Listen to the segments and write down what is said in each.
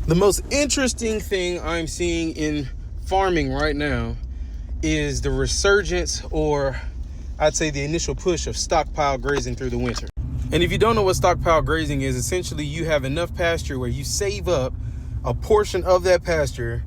The most interesting thing I'm seeing in farming right now is the resurgence, or I'd say the initial push of stockpile grazing through the winter. And if you don't know what stockpile grazing is, essentially you have enough pasture where you save up a portion of that pasture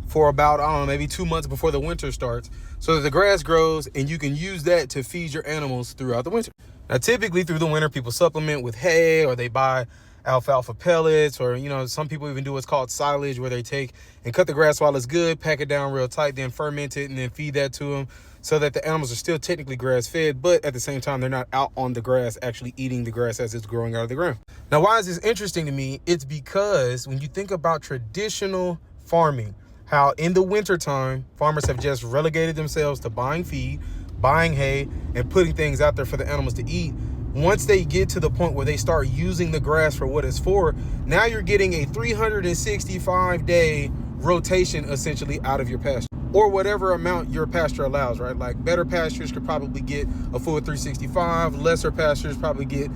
for about, I don't know, maybe 2 months before the winter starts, so that the grass grows and you can use that to feed your animals throughout the winter. Now, typically through the winter, people supplement with hay, or they buy alfalfa pellets, or, some people even do what's called silage, where they take and cut the grass while it's good, pack it down real tight, then ferment it, and then feed that to them, so that the animals are still technically grass fed, but at the same time, they're not out on the grass actually eating the grass as it's growing out of the ground. Now, why is this interesting to me? It's because when you think about traditional farming, how in the wintertime, farmers have just relegated themselves to buying feed, buying hay, and putting things out there for the animals to eat. Once they get to the point where they start using the grass for what it's for, now you're getting a 365-day rotation essentially out of your pasture, or whatever amount your pasture allows, right? Like better pastures could probably get a full 365, lesser pastures probably get,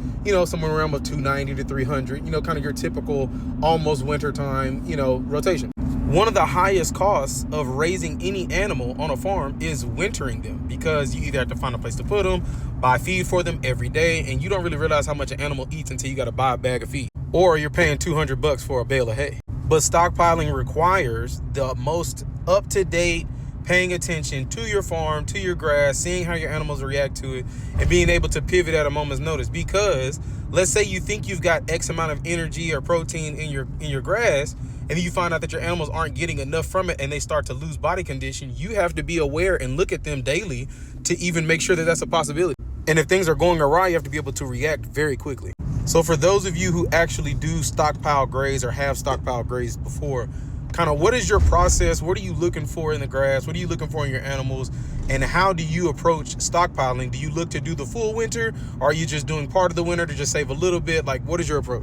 somewhere around 290 to 300, kind of your typical almost wintertime, rotation. One of the highest costs of raising any animal on a farm is wintering them, because you either have to find a place to put them, buy feed for them every day, and you don't really realize how much an animal eats until you got to buy a bag of feed, or you're paying $200 for a bale of hay. But stockpiling requires the most up-to-date paying attention to your farm, to your grass, seeing how your animals react to it, and being able to pivot at a moment's notice. Because let's say you think you've got X amount of energy or protein in your grass, and then you find out that your animals aren't getting enough from it and they start to lose body condition. You have to be aware and look at them daily to even make sure that that's a possibility. And if things are going awry, you have to be able to react very quickly. So for those of you who actually do stockpile graze or have stockpile grazed before, kind of what is your process? What are you looking for in the grass? What are you looking for in your animals? And how do you approach stockpiling? Do you look to do the full winter? Or are you just doing part of the winter to just save a little bit? Like, what is your approach?